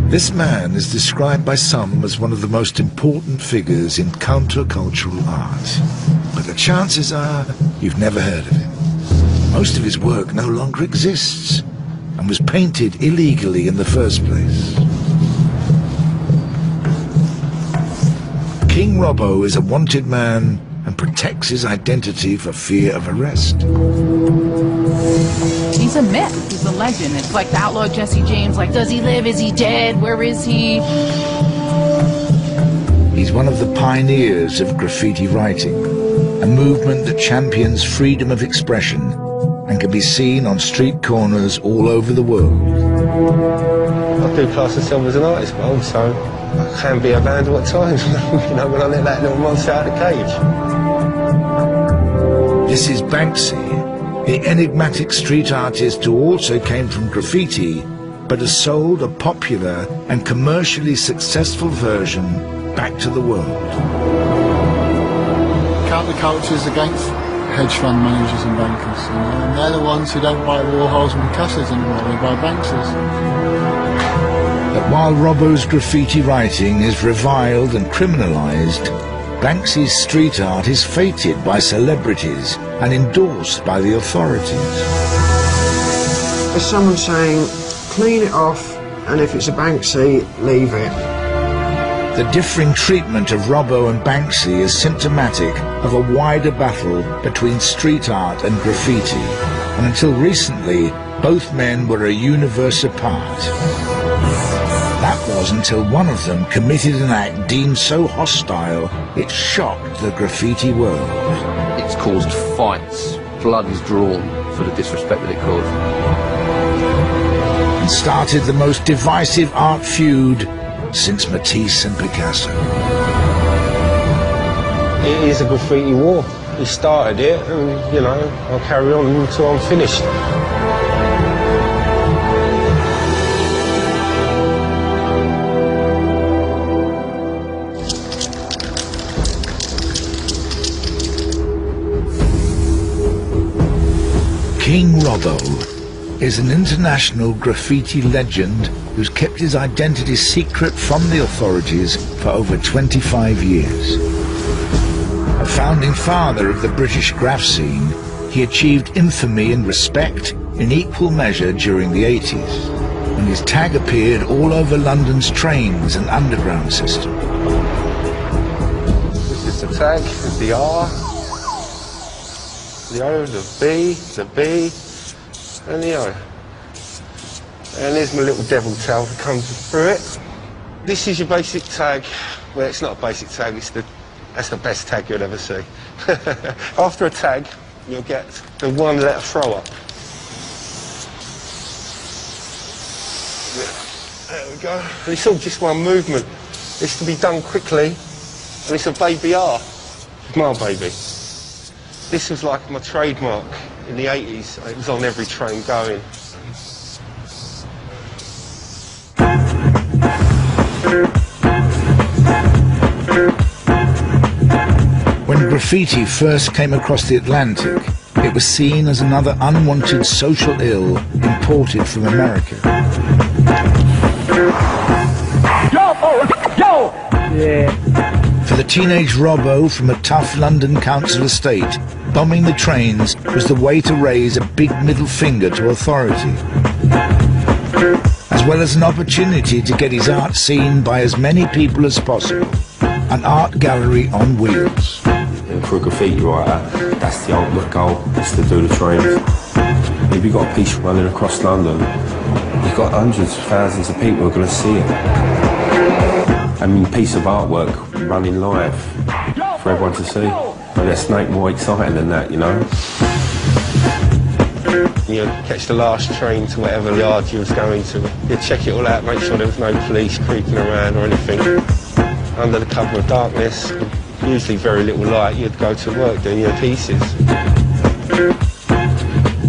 This man is described by some as one of the most important figures in countercultural art. But the chances are you've never heard of him. Most of his work no longer exists and was painted illegally in the first place. King Robbo is a wanted man and protects his identity for fear of arrest. He's a myth. He's a legend. It's like the outlaw Jesse James. Like, does he live? Is he dead? Where is he? He's one of the pioneers of graffiti writing, a movement that champions freedom of expression and can be seen on street corners all over the world. I do class myself as an artist, but also I can be a vandal at times, you know, when I let that little monster out of the cage. This is Banksy, the enigmatic street artist who also came from graffiti, but has sold a popular and commercially successful version back to the world. Counterculture's against hedge fund managers and bankers, you know, and they're the ones who don't buy Warhols and Picassos anymore, they buy Banksys. But while Robbo's graffiti writing is reviled and criminalised, Banksy's street art is feted by celebrities and endorsed by the authorities. There's someone saying, clean it off, and if it's a Banksy, leave it. The differing treatment of Robbo and Banksy is symptomatic of a wider battle between street art and graffiti, and until recently, both men were a universe apart. That was until one of them committed an act deemed so hostile, it shocked the graffiti world. It's caused fights, blood is drawn for the disrespect that it caused. And started the most divisive art feud since Matisse and Picasso. It is a graffiti war. He started it, and, you know, I'll carry on until I'm finished. King Robbo is an international graffiti legend who's kept his identity secret from the authorities for over 25 years. A founding father of the British graph scene, he achieved infamy and respect in equal measure during the 80s, when his tag appeared all over London's trains and underground system. This is the tag, the R, the O, the B, the B, and the O. And there's my little devil tail that comes through it. This is your basic tag. Well, it's not a basic tag, that's the best tag you'll ever see. After a tag, you'll get the one-letter throw-up. There we go. And it's all just one movement. It's to be done quickly, and it's a baby R. My baby. This was like my trademark in the 80s. It was on every train going. When graffiti first came across the Atlantic, it was seen as another unwanted social ill imported from America. For the teenage Robbo from a tough London council estate, bombing the trains was the way to raise a big middle finger to authority, as well as an opportunity to get his art seen by as many people as possible. An art gallery on wheels. For a graffiti writer, that's the ultimate goal, is to do the trains. If you've got a piece running across London, you've got hundreds of thousands of people who are going to see it. I mean, a piece of artwork running live for everyone to see. And there's nothing more exciting than that, you know? You catch the last train to whatever yard you was going to. You check it all out, make sure there was no police creeping around or anything. Under the cover of darkness, usually very little light, you'd go to work doing your pieces.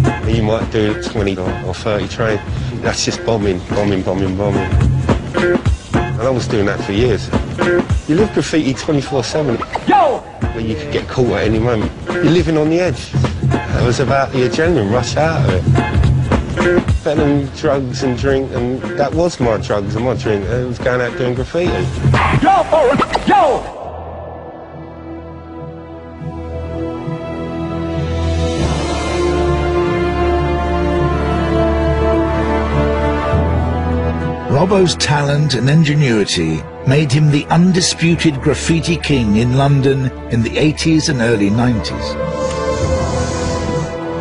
And you might do 20 or 30 trains. That's just bombing, bombing, bombing, bombing. And I was doing that for years. You live graffiti 24/7. Where you could get caught at any moment. You're living on the edge. It was about the adrenaline rush out of it. Selling drugs and drink, and that was my drugs and my drink. It was going out doing graffiti. Go for it! Go! Robbo's talent and ingenuity made him the undisputed graffiti king in London in the 80s and early 90s.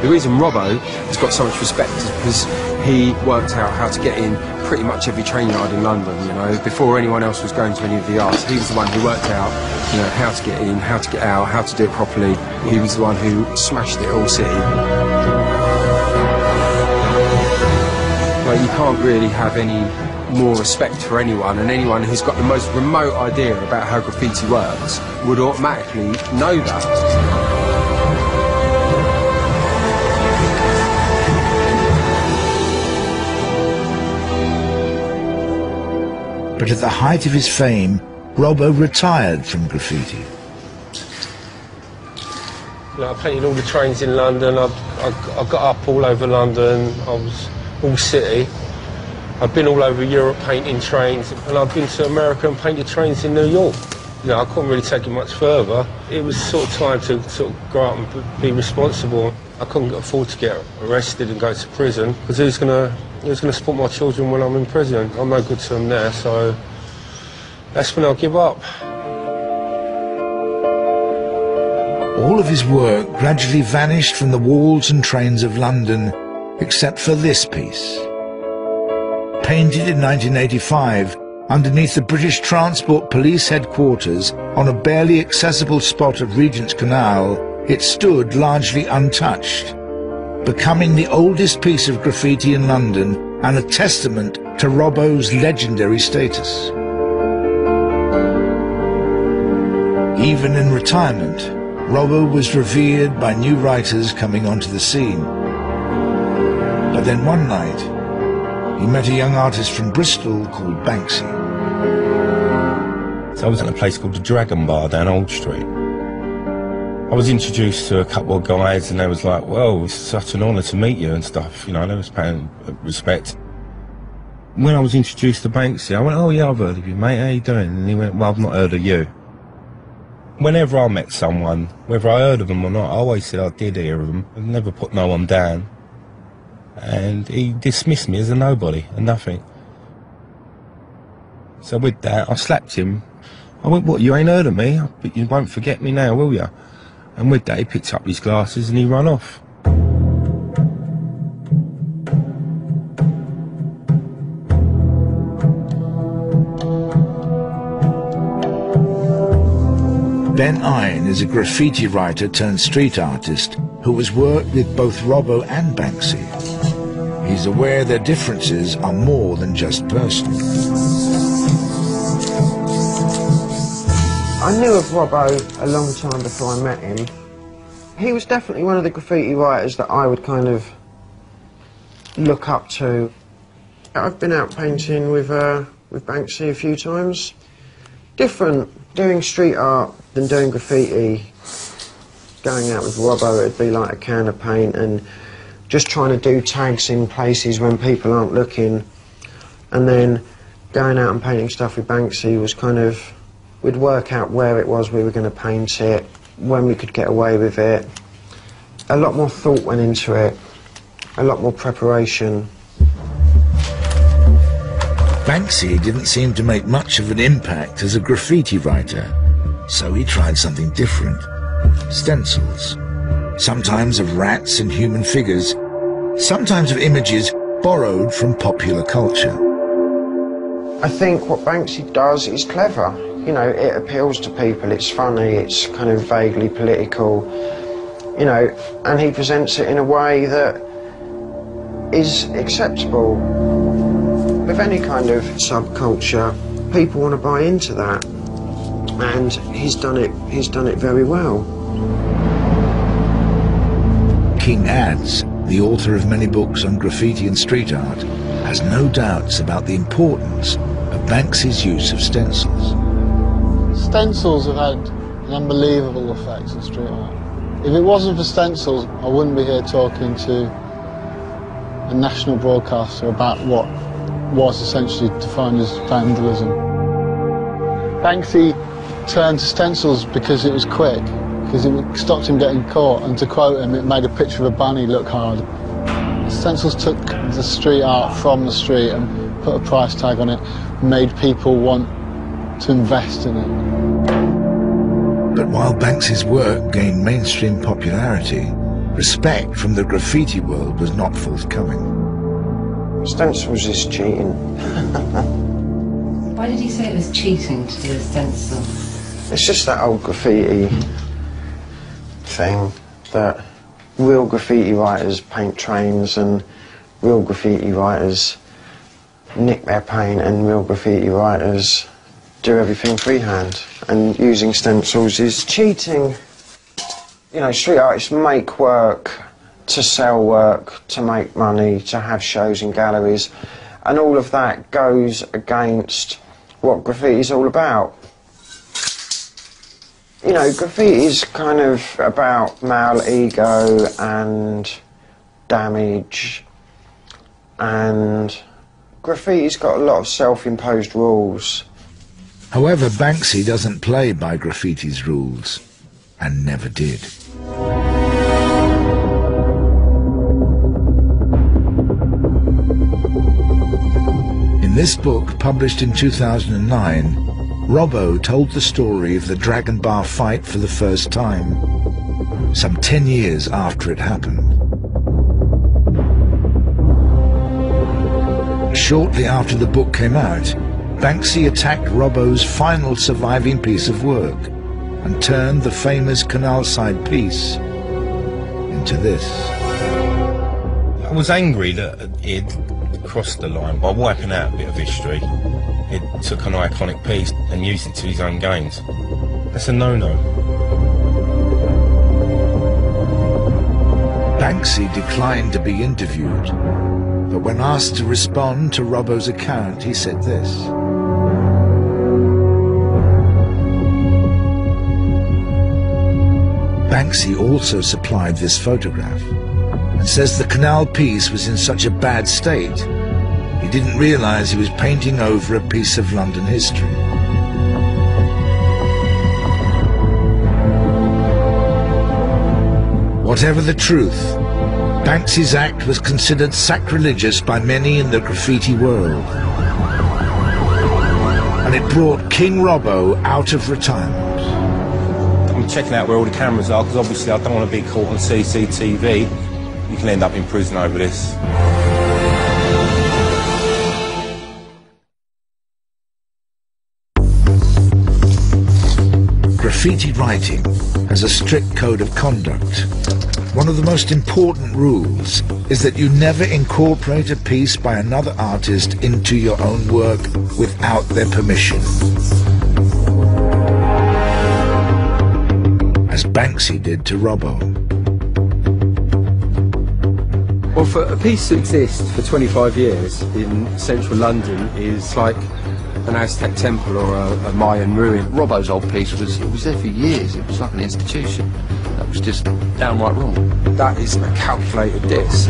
The reason Robbo has got so much respect is because he worked out how to get in pretty much every train yard in London, you know. Before anyone else was going to any of the yards, he was the one who worked out, you know, how to get in, how to get out, how to do it properly. He was the one who smashed it all city. Like, you can't really have any more respect for anyone, and anyone who's got the most remote idea about how graffiti works would automatically know that. But at the height of his fame, Robbo retired from graffiti. You know, I painted all the trains in London. I got up all over London. I was all city. I've been all over Europe painting trains, and I've been to America and painted trains in New York. You know, I couldn't really take it much further. It was sort of time to sort of grow up and be responsible. I couldn't afford to get arrested and go to prison, because who's gonna support my children when I'm in prison? I'm no good to them there, so that's when I'll give up. All of his work gradually vanished from the walls and trains of London, except for this piece. Painted in 1985, underneath the British Transport Police headquarters on a barely accessible spot of Regent's Canal, it stood largely untouched, becoming the oldest piece of graffiti in London and a testament to Robbo's legendary status. Even in retirement, Robbo was revered by new writers coming onto the scene. But then one night, he met a young artist from Bristol called Banksy. So I was at a place called the Dragon Bar down Old Street. I was introduced to a couple of guys, and they was like, well, it's such an honour to meet you and stuff, you know, they was paying respect. When I was introduced to Banksy, I went, oh yeah, I've heard of you, mate, how you doing? And he went, well, I've not heard of you. Whenever I met someone, whether I heard of them or not, I always said I did hear of them. I never put no one down. And he dismissed me as a nobody, a nothing. So with that, I slapped him. I went, what, you ain't heard of me? But you won't forget me now, will you? And with that, he picked up his glasses and he ran off. Ben Ine is a graffiti writer turned street artist who has worked with both Robbo and Banksy. He's aware their differences are more than just personal. I knew of Robbo a long time before I met him. He was definitely one of the graffiti writers that I would kind of look up to. I've been out painting with Banksy a few times. Different, doing street art than doing graffiti. Going out with Robbo, it'd be like a can of paint and just trying to do tags in places when people aren't looking. And then going out and painting stuff with Banksy was kind of, we'd work out where it was we were going to paint it, when we could get away with it. A lot more thought went into it, a lot more preparation. Banksy didn't seem to make much of an impact as a graffiti writer, so he tried something different. Stencils. Sometimes of rats and human figures, sometimes of images borrowed from popular culture. I think what Banksy does is clever. You know, it appeals to people, it's funny, it's kind of vaguely political, you know, and he presents it in a way that is acceptable. With any kind of subculture, people want to buy into that, and he's done it very well. King adds, the author of many books on graffiti and street art, has no doubts about the importance of Banksy's use of stencils. Stencils have had an unbelievable effect on street art. If it wasn't for stencils, I wouldn't be here talking to a national broadcaster about what was essentially defined as vandalism. Banksy turned to stencils because it was quick, because it stopped him getting caught, and to quote him, it made a picture of a bunny look hard. Stencils took the street art from the street and put a price tag on it, made people want to invest in it. But while Banksy's work gained mainstream popularity, respect from the graffiti world was not forthcoming. Stencils is cheating. Why did he say it was cheating to do a stencil? It's just that old graffiti thing that real graffiti writers paint trains and real graffiti writers nick their paint and real graffiti writers do everything freehand, and using stencils is cheating. You know, street artists make work to sell work, to make money, to have shows in galleries, and all of that goes against what graffiti is all about. You know, graffiti is kind of about male ego and damage, and graffiti's got a lot of self-imposed rules. However, Banksy doesn't play by graffiti's rules, and never did. In this book, published in 2009, Robbo told the story of the Dragon Bar fight for the first time, some 10 years after it happened. Shortly after the book came out, Banksy attacked Robbo's final surviving piece of work and turned the famous canal-side piece into this. I was angry that he'd crossed the line by wiping out a bit of history. He took an iconic piece and used it to his own gains. That's a no-no. Banksy declined to be interviewed, but when asked to respond to Robbo's account, he said this. Banksy also supplied this photograph and says the canal piece was in such a bad state he didn't realise he was painting over a piece of London history. Whatever the truth, Banksy's act was considered sacrilegious by many in the graffiti world, and it brought King Robbo out of retirement. I'm checking out where all the cameras are because obviously I don't want to be caught on CCTV. You can end up in prison over this. Graffiti writing has a strict code of conduct. One of the most important rules is that you never incorporate a piece by another artist into your own work without their permission. As Banksy did to Robbo. Well, for a piece to exist for 25 years in central London is like an Aztec temple or a Mayan ruin. Robbo's old piece was there for years. It was like an institution. That was just downright wrong. That is a calculated diss.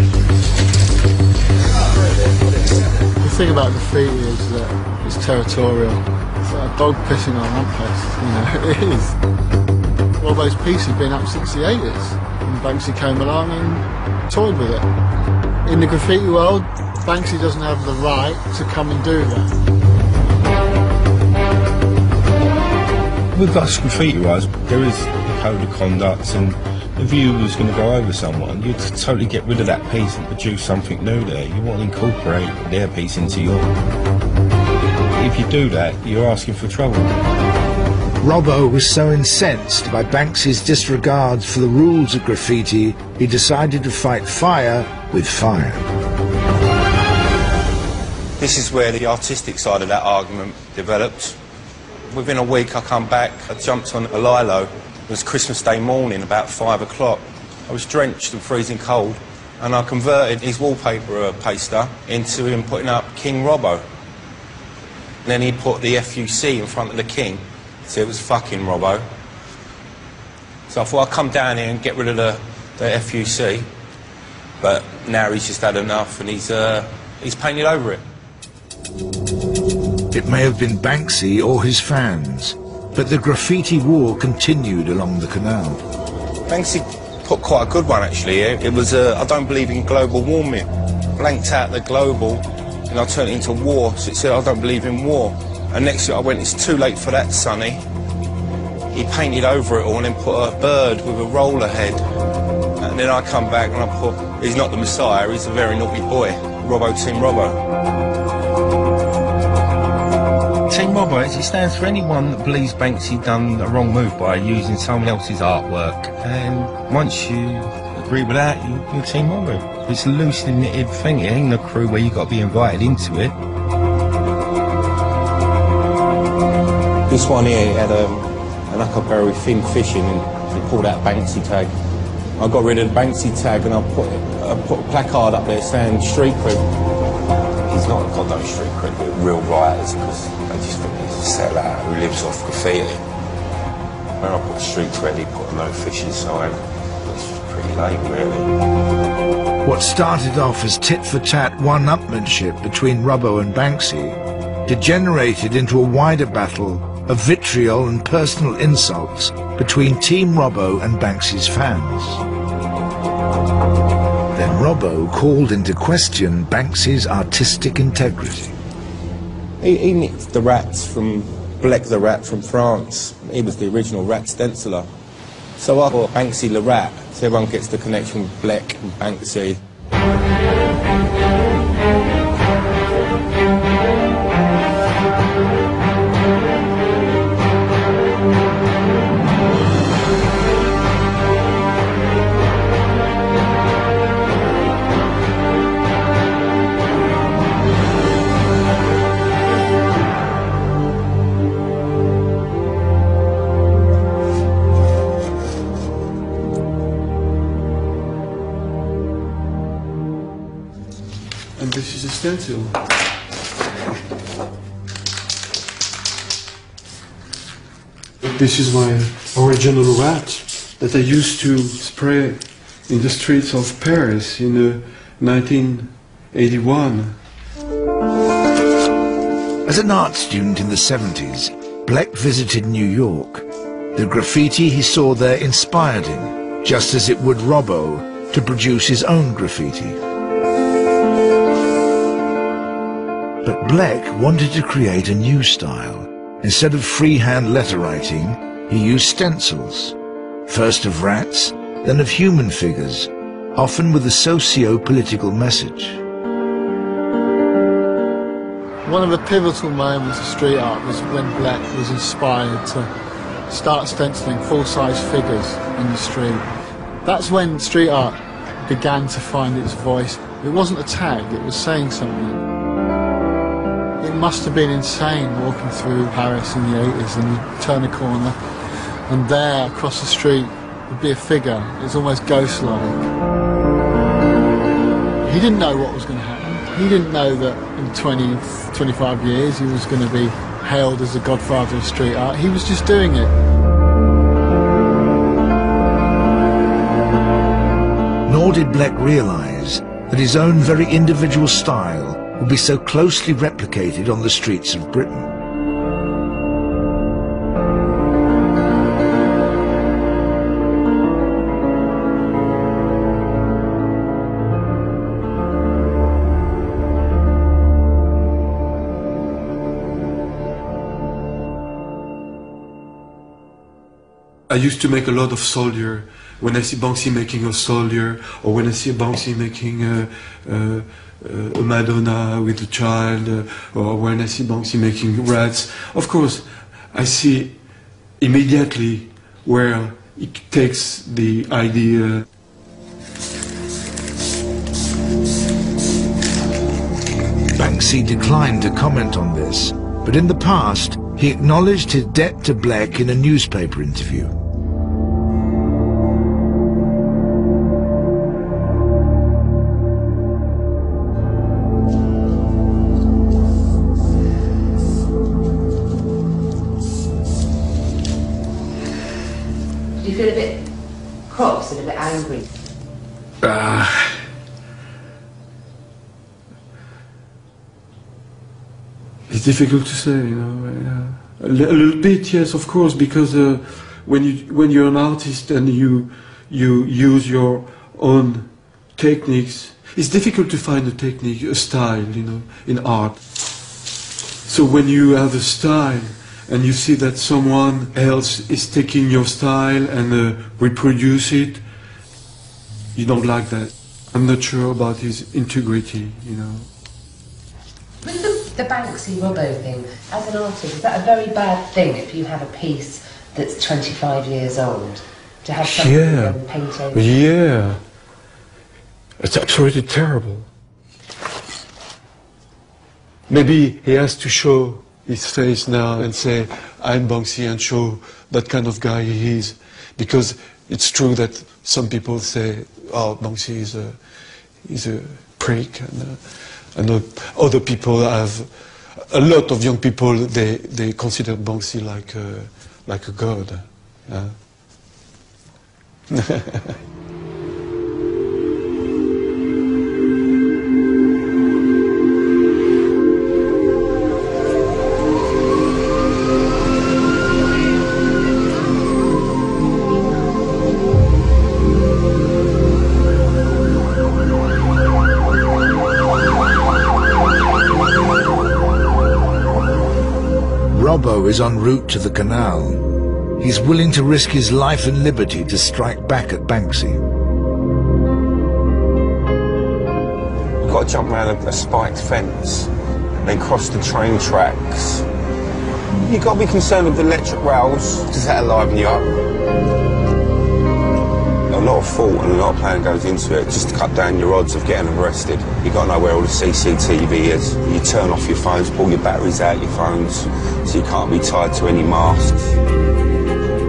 The thing about graffiti is that it's territorial. It's like a dog pissing on one place, you know, it is. Robbo's piece has been up since the 80s, and Banksy came along and toyed with it. In the graffiti world, Banksy doesn't have the right to come and do that. With us graffiti writers, there is a code of conduct, and if you was going to go over someone, you'd totally get rid of that piece and produce something new there. You want to incorporate their piece into yours. If you do that, you're asking for trouble. Robbo was so incensed by Banksy's disregard for the rules of graffiti, he decided to fight fire with fire. This is where the artistic side of that argument developed. Within a week I come back, I jumped on a lilo. It was Christmas Day morning, about 5 o'clock. I was drenched and freezing cold, and I converted his wallpaper paster into him putting up King Robbo. And then he put the FUC in front of the king, so it was fucking Robbo. So I thought I'd come down here and get rid of the FUC. But now he's just had enough and he's painted over it. It may have been Banksy or his fans, but the graffiti war continued along the canal. Banksy put quite a good one, actually. It was, I don't believe in global warming. Blanked out the global, and I turned it into war, so it said, I don't believe in war. And next year I went, it's too late for that, Sonny. He painted over it all and then put a bird with a roller head. And then I come back and I put, he's not the Messiah, he's a very naughty boy. Robbo, Team Robbo. Team Robbo, it stands for anyone that believes Banksy done a wrong move by using someone else's artwork. And once you agree with that, you're Team Robbo. It's a loosely knitted thing, it ain't a crew where you've got to be invited into it. This one here had an huckleberry fin fishing and he pulled out a Banksy tag. I got rid of the Banksy tag and I put a placard up there saying street cred. He's not got no street cred with real writers because they just think he's a sellout who lives off graffiti. When I put street cred, he put a no fishing sign. It's pretty lame, really. What started off as tit-for-tat one-upmanship between Robbo and Banksy degenerated into a wider battle of vitriol and personal insults between Team Robbo and Banksy's fans. Then Robbo called into question Banksy's artistic integrity. He nicked the rats from Blek the Rat from France. He was the original rat stenciler. So I thought Banksy the Rat, so everyone gets the connection with Blek and Banksy. And this is a stencil. This is my original rat that I used to spray in the streets of Paris in 1981. As an art student in the 70s, Blek visited New York. The graffiti he saw there inspired him, just as it would Robbo to produce his own graffiti. But Blek wanted to create a new style. Instead of freehand letter writing, he used stencils, first of rats, then of human figures, often with a socio-political message. One of the pivotal moments of street art was when Blek was inspired to start stenciling full-size figures in the street. That's when street art began to find its voice. It wasn't a tag, it was saying something. It must have been insane walking through Paris in the 80s and you turn a corner and there across the street would be a figure. It's almost ghost-like. He didn't know what was going to happen. He didn't know that in 20, 25 years he was going to be hailed as the godfather of street art. He was just doing it. Nor did Blek realise that his own very individual style would be so closely replicated on the streets of Britain. I used to make a lot of soldier. When I see Banksy making a soldier, or when I see Banksy making a Madonna with a child, or when I see Banksy making rats, of course, I see immediately where it takes the idea. Banksy declined to comment on this, but in the past, he acknowledged his debt to Blek in a newspaper interview. Do you feel a bit cross and a bit angry? It's difficult to say, you know. A little bit, yes, of course, because when you're an artist and you use your own techniques, it's difficult to find a technique, a style, you know, in art. So when you have a style and you see that someone else is taking your style and reproduce it, you don't like that. I'm not sure about his integrity, you know. With the Banksy Robbo thing, as an artist, is that a very bad thing if you have a piece that's 25 years old? To have something paint over? Yeah. It's absolutely terrible. Maybe he has to show his face now and say, I'm Banksy, and show that kind of guy he is. Because it's true that some people say, oh, Banksy is a prick, and other people have, a lot of young people, they consider Banksy like a god. Robbo is en route to the canal. He's willing to risk his life and liberty to strike back at Banksy. You've got to jump around a spiked fence, then cross the train tracks. You've got to be concerned with the electric rails, because that'll liven you up. A lot of thought and a lot of plan goes into it, just to cut down your odds of getting arrested. You've got to know where all the CCTV is. You turn off your phones, pull your batteries out your phones, so you can't be tied to any masks.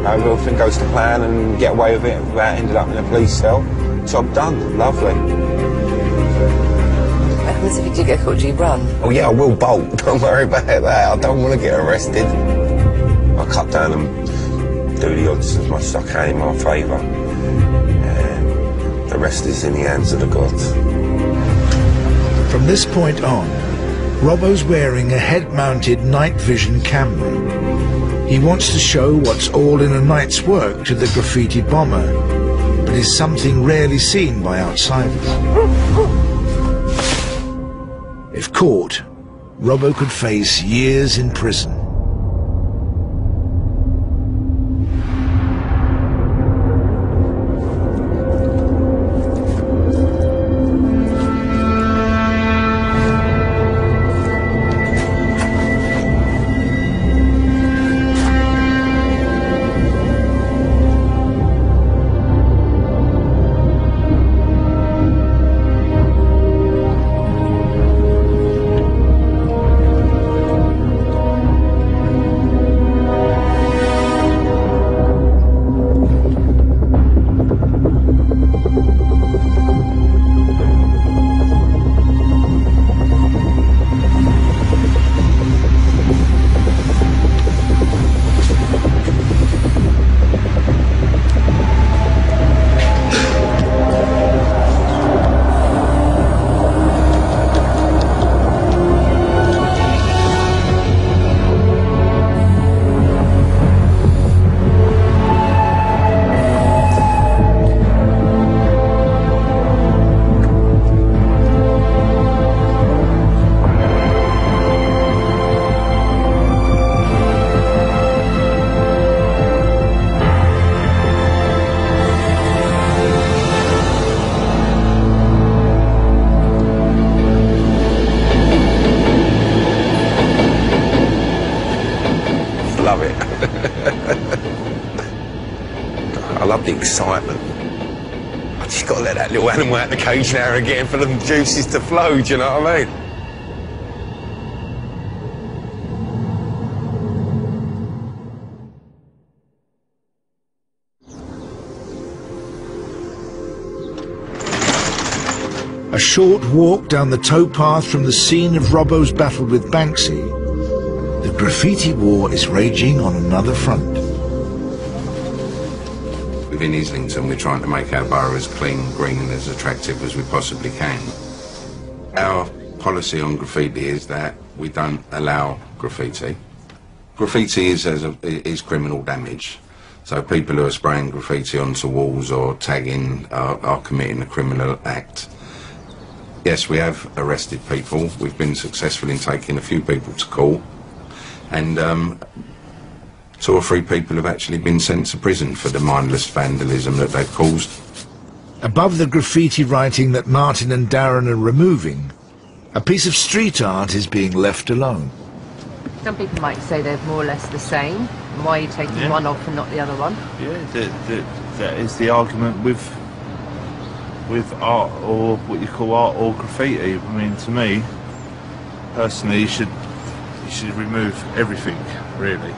Everything goes to plan and get away with it without ending up in a police cell. Job done. Lovely. If you do get caught, do you run? Oh yeah, I will bolt. Don't worry about that. I don't want to get arrested. I cut down and do the odds as much as I can in my favour. The rest is in the hands of the gods. From this point on, Robbo's wearing a head-mounted night vision camera. He wants to show what's all in a night's work to the graffiti bomber, but is something rarely seen by outsiders. If caught, Robbo could face years in prison. I love the excitement. I just got to let that little animal out the cage now and again for the juices to flow, do you know what I mean? A short walk down the towpath from the scene of Robbo's battle with Banksy, the graffiti war is raging on another front. Within Islington, we're trying to make our borough as clean, green and as attractive as we possibly can. Our policy on graffiti is that we don't allow graffiti. Graffiti is criminal damage. So people who are spraying graffiti onto walls or tagging are committing a criminal act. Yes, we have arrested people. We've been successful in taking a few people to court. And 2 or 3 people have actually been sent to prison for the mindless vandalism that they've caused. Above the graffiti writing that Martin and Darren are removing, a piece of street art is being left alone. Some people might say they're more or less the same. Why are you taking one off and not the other one? Yeah, that is the argument with art, or what you call art or graffiti. I mean, to me, personally, you should remove everything, really.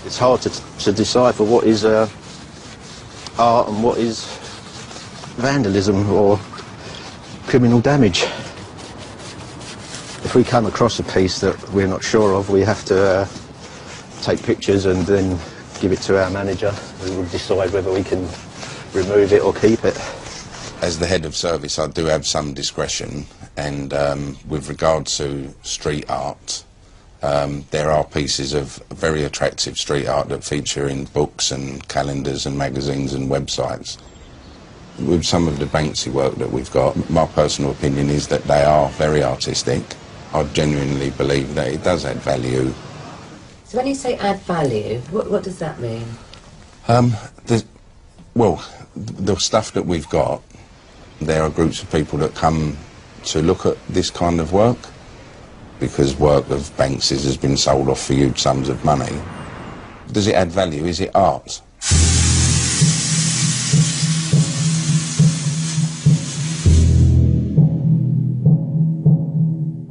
It's hard to decipher what is art and what is vandalism or criminal damage. If we come across a piece that we're not sure of, we have to take pictures and then give it to our manager, who will decide whether we can remove it or keep it. As the head of service, I do have some discretion, and with regard to street art, there are pieces of very attractive street art that feature in books and calendars and magazines and websites. With some of the Banksy work that we've got, my personal opinion is that they are very artistic. I genuinely believe that it does add value. So when you say add value, what does that mean? Well, the stuff that we've got, there are groups of people that come to look at this kind of work, because work of Banksy's has been sold off for huge sums of money. Does it add value? Is it art?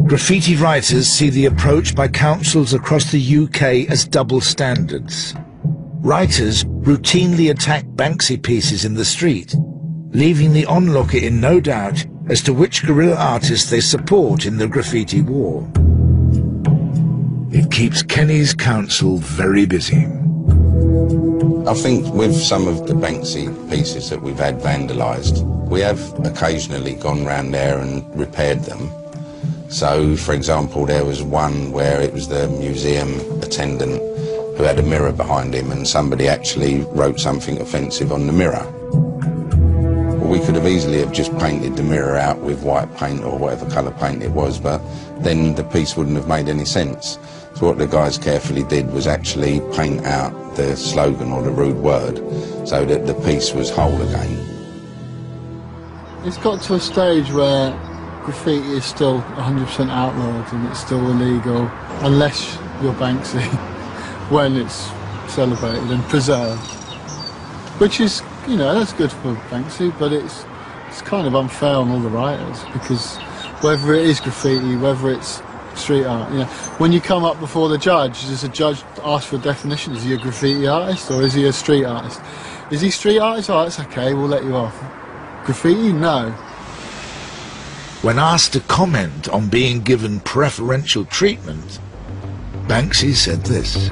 Graffiti writers see the approach by councils across the UK as double standards. Writers routinely attack Banksy pieces in the street, leaving the onlooker in no doubt as to which guerrilla artists they support in the graffiti war. It keeps Kenny's council very busy. I think with some of the Banksy pieces that we've had vandalised, we have occasionally gone round there and repaired them. So, for example, there was one where it was the museum attendant who had a mirror behind him, and somebody actually wrote something offensive on the mirror. Well, we could have easily have just painted the mirror out with white paint or whatever colour paint it was, but then the piece wouldn't have made any sense. So what the guys carefully did was actually paint out the slogan or the rude word so that the piece was whole again. It's got to a stage where graffiti is still 100% outlawed and it's still illegal, unless you're Banksy, when it's celebrated and preserved. Which is, you know, that's good for Banksy, but it's kind of unfair on all the writers, because whether it is graffiti, whether it's street art, you know, when you come up before the judge, does the judge ask for a definition? Is he a graffiti artist or is he a street artist? Is he street artist? Oh, that's okay, we'll let you off. Graffiti? No. When asked to comment on being given preferential treatment, Banksy said this.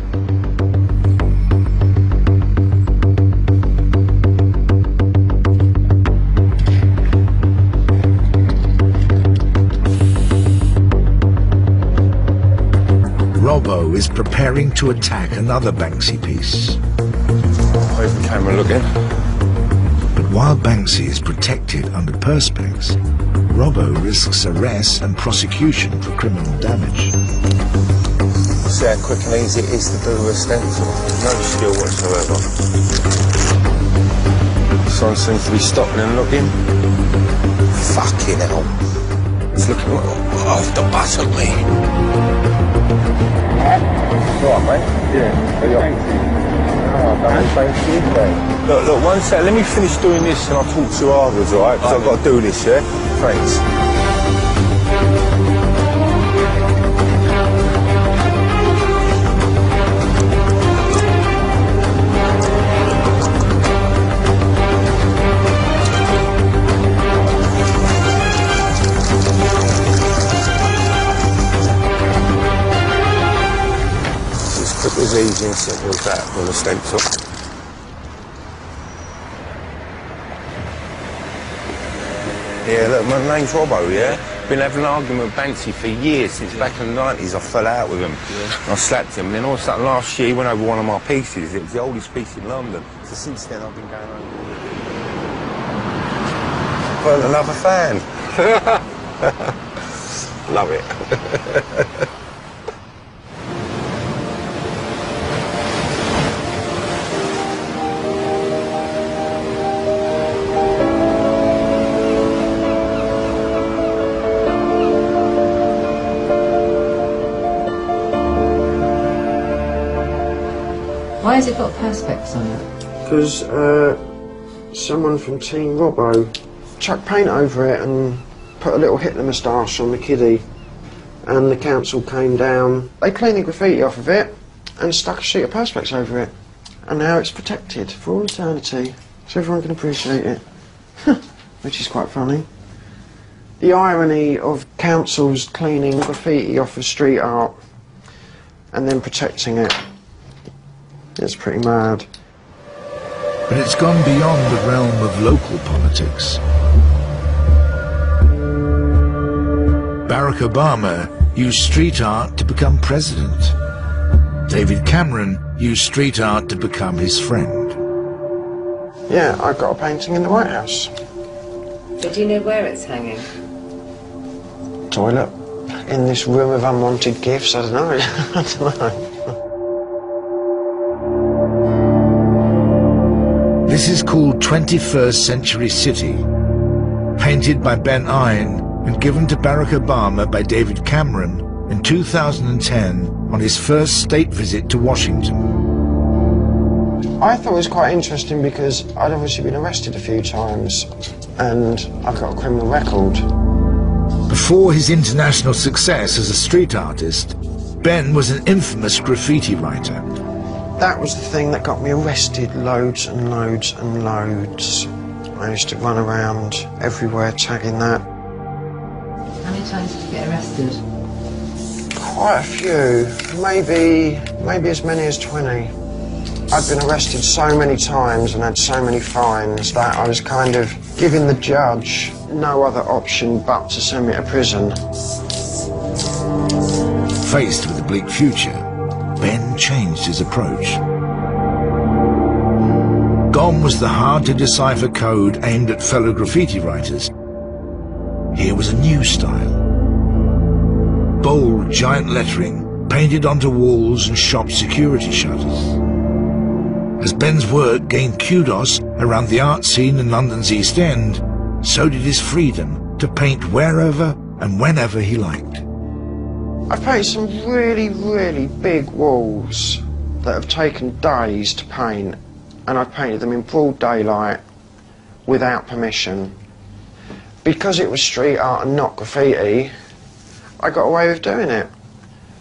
Robbo is preparing to attack another Banksy piece. Where's the camera looking? But while Banksy is protected under perspex, Robbo risks arrest and prosecution for criminal damage. See how quick and easy it is to do a stencil. No skill whatsoever. Someone seems to be stopping and looking. Fucking hell. It's looking off the butt of me. Right, mate? Yeah. Look, one sec, let me finish doing this and I'll talk to you afterwards, alright? Because I've got to do this, yeah? Thanks. It's as easy and simple as that on a stencil. Yeah, look, my name's Robbo, yeah? Been having an argument with Banksy for years, since back in the 90s. I fell out with him. I slapped him, and then all of a sudden last year he went over one of my pieces. It was the oldest piece in London. So since then I've been going over. Well, another fan. Love it. Why has it got perspex on it? Because someone from Team Robbo chucked paint over it and put a little Hitler moustache on the kiddie, and the council came down. They cleaned the graffiti off of it and stuck a sheet of perspex over it, and now it's protected for all eternity, so everyone can appreciate it. Which is quite funny. The irony of councils cleaning graffiti off of street art and then protecting it. It's pretty mad. But it's gone beyond the realm of local politics. Barack Obama used street art to become president. David Cameron used street art to become his friend. Yeah, I got a painting in the White House. But do you know where it's hanging? Toilet. In this room of unwanted gifts, I don't know. I don't know. This is called 21st Century City, painted by Ben Ine and given to Barack Obama by David Cameron in 2010 on his first state visit to Washington. I thought it was quite interesting because I'd obviously been arrested a few times and I've got a criminal record. Before his international success as a street artist, Ben was an infamous graffiti writer. That was the thing that got me arrested loads and loads and loads. I used to run around everywhere tagging that. How many times did you get arrested? Quite a few, maybe as many as 20. I'd been arrested so many times and had so many fines that I was kind of giving the judge no other option but to send me to prison. Faced with a bleak future, Ben changed his approach. Gone was the hard-to-decipher code aimed at fellow graffiti writers. Here was a new style. Bold, giant lettering painted onto walls and shop security shutters. As Ben's work gained kudos around the art scene in London's East End, so did his freedom to paint wherever and whenever he liked. I've painted some really, really big walls that have taken days to paint, and I've painted them in broad daylight without permission. Because it was street art and not graffiti, I got away with doing it.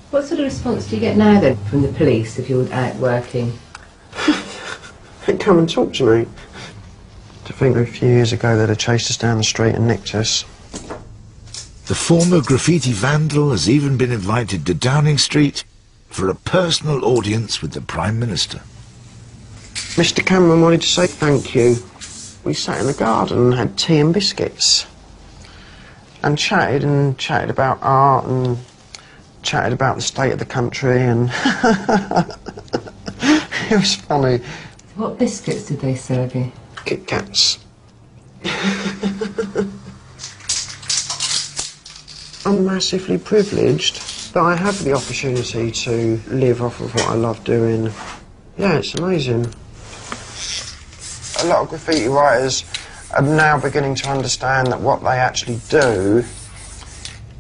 What sort of response do you get now then from the police if you're out working? They come and talk to me. To think that a few years ago they'd have chased us down the street and nicked us. The former graffiti vandal has even been invited to Downing Street for a personal audience with the Prime Minister. Mr. Cameron wanted to say thank you. We sat in the garden and had tea and biscuits. And chatted about art and chatted about the state of the country and it was funny. What biscuits did they serve you? Kit Kats. I'm massively privileged that I have the opportunity to live off of what I love doing. Yeah, it's amazing. A lot of graffiti writers are now beginning to understand that what they actually do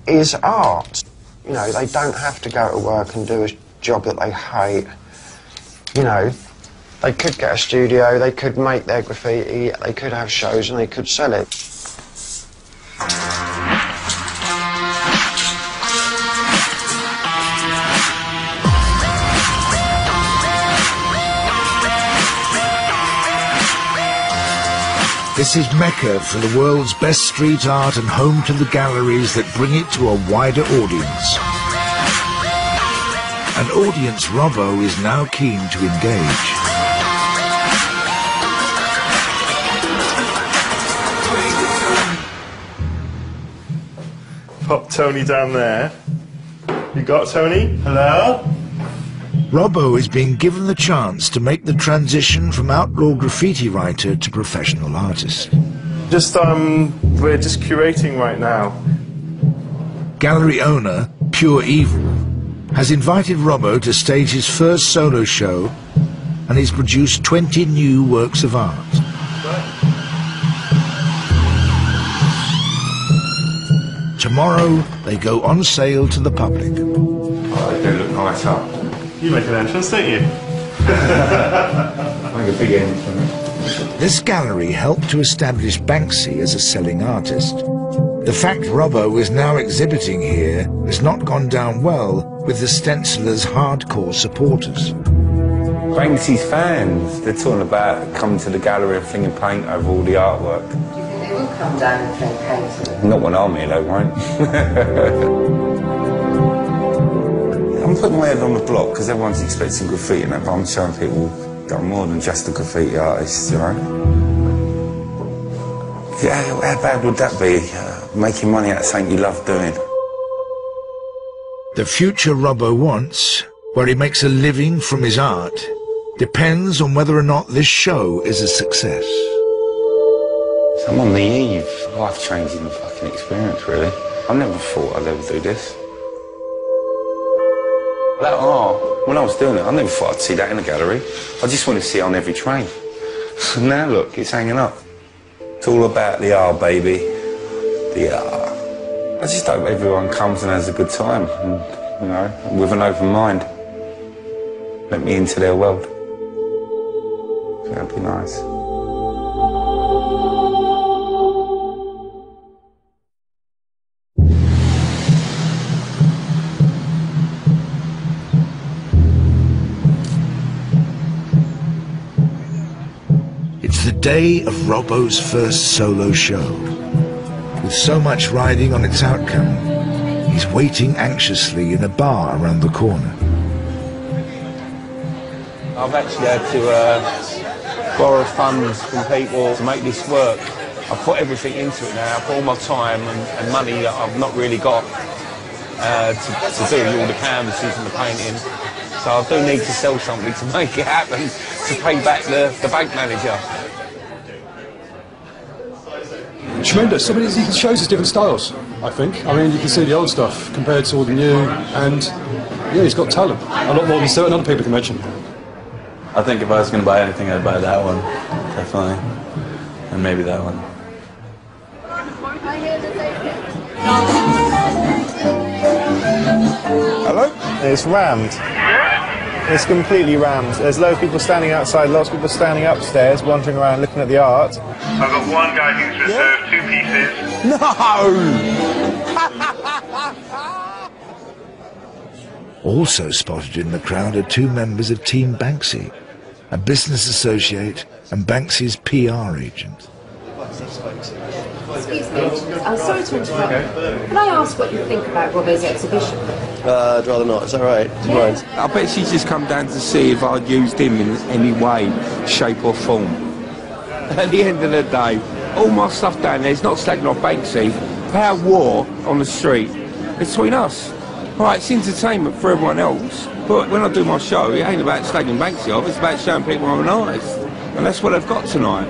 is art. You know, they don't have to go to work and do a job that they hate. You know, they could get a studio, they could make their graffiti, they could have shows and they could sell it. This is Mecca for the world's best street art and home to the galleries that bring it to a wider audience. An audience Robbo is now keen to engage. pop Tony down there. You got Tony? Hello? Robbo is being given the chance to make the transition from outlaw graffiti writer to professional artist. We're just curating right now. Gallery owner, Pure Evil, has invited Robbo to stage his first solo show, and he's produced 20 new works of art. Tomorrow, they go on sale to the public. Oh, they look nice up. You make an entrance, don't you? Make a big entrance. This gallery helped to establish Banksy as a selling artist. The fact Robbo is now exhibiting here has not gone down well with the stenciler's hardcore supporters. Banksy's fans, they're talking about coming to the gallery and flinging paint over all the artwork. Do you think they will come down and fling paint on it? Not when I'm here, they won't. I'm putting my head on the block because everyone's expecting graffiti and that, but I'm showing people that I'm more than just a graffiti artist, you know? Yeah, how bad would that be, making money out of something you love doing? The future Robbo wants, where he makes a living from his art, depends on whether or not this show is a success. So I'm on the eve, life-changing fucking experience, really. I never thought I'd ever do this. That art, when I was doing it, I never thought I'd see that in a gallery. I just wanted to see it on every train. Now look, it's hanging up. It's all about the art, baby. The art. I just hope everyone comes and has a good time, and, you know, with an open mind. Let me into their world. That'd be nice. It's the day of Robbo's first solo show. With so much riding on its outcome, he's waiting anxiously in a bar around the corner. I've actually had to borrow funds from people to make this work. I've put everything into it now. I've put all my time and money that I've not really got to do all the canvases and the painting. So I do need to sell something to make it happen, to pay back the bank manager. Tremendous. I mean, he shows us different styles, I think. I mean, you can see the old stuff compared to all the new, and yeah, he's got talent. A lot more than certain other people can mention. I think if I was going to buy anything, I'd buy that one, definitely, and maybe that one. Hello? It's rammed. It's completely rammed. There's loads of people standing outside, lots of people standing upstairs, wandering around looking at the art. I've got one guy who's reserved 2 pieces. No! Also spotted in the crowd are 2 members of Team Banksy, a business associate and Banksy's PR agent. Excuse me, I'm sorry to interrupt. Can I ask what you think about Robbo's exhibition? I'd rather not, it's alright. Yeah. I bet she's just come down to see if I'd used him in any way, shape or form. At the end of the day, all my stuff down there is not slagging off Banksy. Our war on the street, it's between us. Right, it's entertainment for everyone else, but when I do my show, it ain't about slagging Banksy off, it's about showing people I'm an artist. And that's what I've got tonight.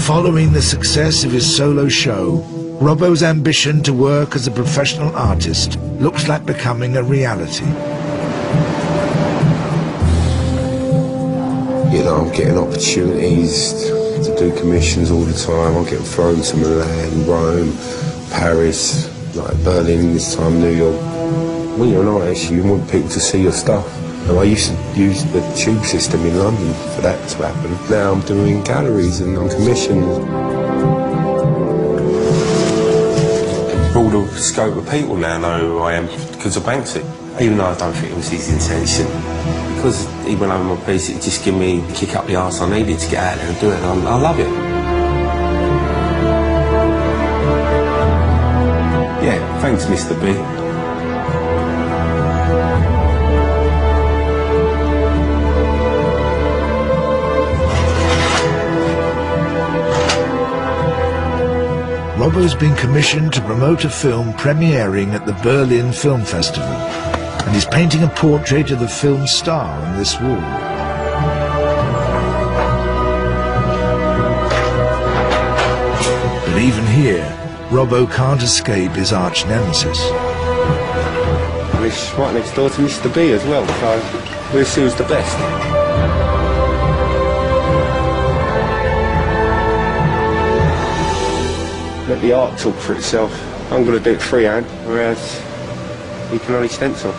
Following the success of his solo show, Robbo's ambition to work as a professional artist looks like becoming a reality. You know, I'm getting opportunities to do commissions all the time. I'm getting thrown to Milan, Rome, Paris, like Berlin, this time New York. When you're an artist, you want people to see your stuff. And I used to use the tube system in London for that to happen. Now I'm doing galleries and I'm commissioned. Broader scope of people now know who I am because of Banksy. Even though I don't think it was his intention. Because he went over my piece, it just gave me a kick up the arse I needed to get out there and do it. And I love it. Yeah, thanks, Mr. B. Robbo's been commissioned to promote a film premiering at the Berlin Film Festival, and he's painting a portrait of the film star on this wall. But even here, Robbo can't escape his arch nemesis. It's right next door to Mr. B as well, so we'll see who's the best. Let the art talk for itself. I'm going to do it freehand, whereas he can only stencil.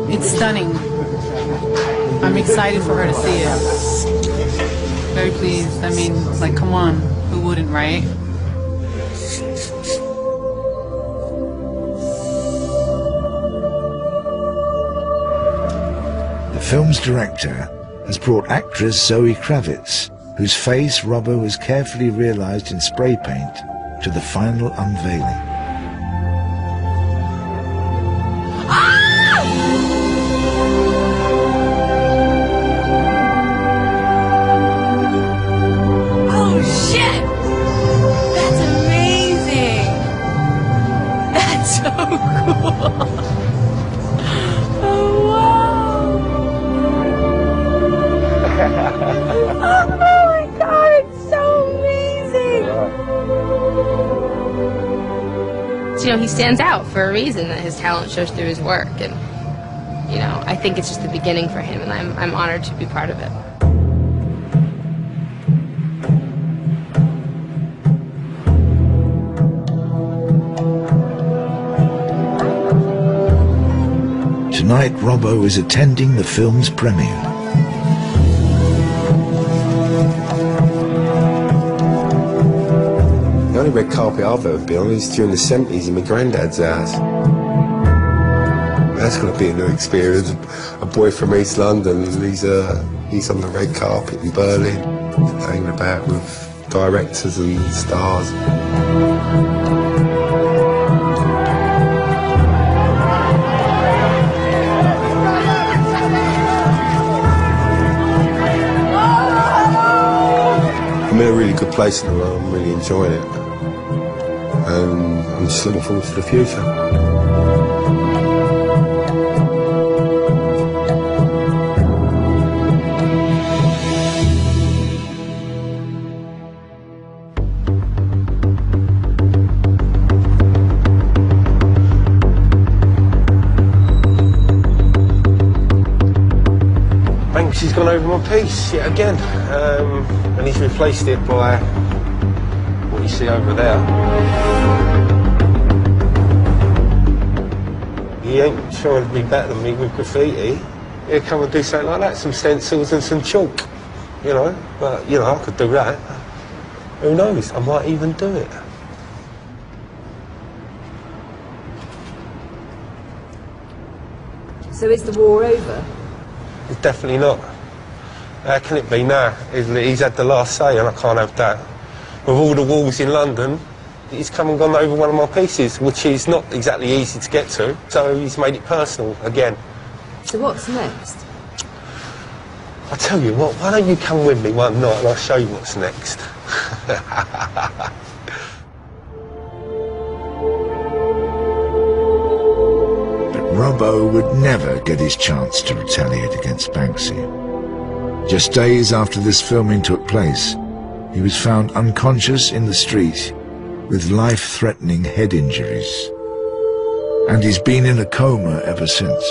It's stunning. I'm excited for her to see it. Very pleased. I mean, like, come on, who wouldn't, right? The film's director has brought actress Zoe Kravitz, whose face Robbo has carefully realized in spray paint, to the final unveiling. You know, he stands out for a reason, that his talent shows through his work, and you know, I think it's just the beginning for him, and I'm honored to be part of it. Tonight, Robbo is attending the film's premiere. The only red carpet I've ever been on is during the 70s in my granddad's house. That's going to be a new experience. A boy from East London, he's on the red carpet in Berlin, hanging about with directors and stars. I'm in a really good place in the world. I'm really enjoying it. And I'm just looking forward to the future. Banksy's gone over my piece yet again, and he's replaced it by what you see over there. He ain't trying to be better than me with graffiti. He'll come and do something like that, some stencils and some chalk, you know. But, you know, I could do that. Who knows, I might even do it. So is the war over? It's definitely not. How can it be now? He's had the last say and I can't have that. With all the walls in London, he's come and gone over one of my pieces, which is not exactly easy to get to, so he's made it personal again. So what's next? I tell you what, why don't you come with me one night and I'll show you what's next. Robbo would never get his chance to retaliate against Banksy. Just days after this filming took place, he was found unconscious in the street with life-threatening head injuries. And he's been in a coma ever since.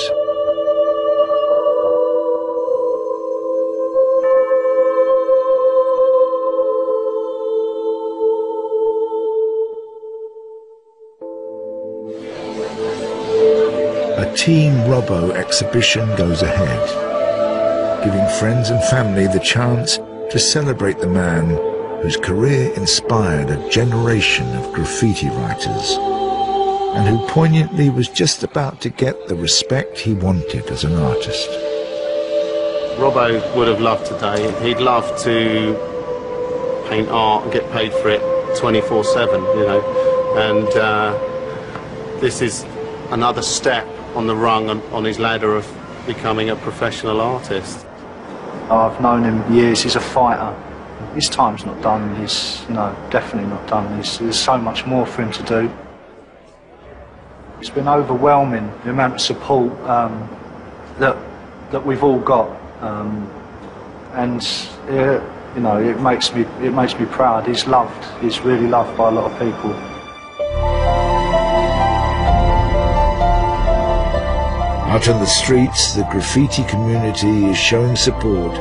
A Team Robbo exhibition goes ahead, giving friends and family the chance to celebrate the man whose career inspired a generation of graffiti writers, and who poignantly was just about to get the respect he wanted as an artist. Robbo would have loved today. He'd love to paint art and get paid for it 24/7, you know, and this is another step on the rung on his ladder of becoming a professional artist. I've known him years. He's a fighter. His time's not done. He's, you know, definitely not done. There's so much more for him to do. It's been overwhelming, the amount of support that we've all got, and you know, it makes me proud. He's loved. He's really loved by a lot of people. Out on the streets, the graffiti community is showing support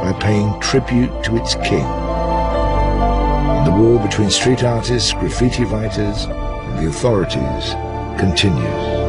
by paying tribute to its king. And the war between street artists, graffiti writers, and the authorities continues.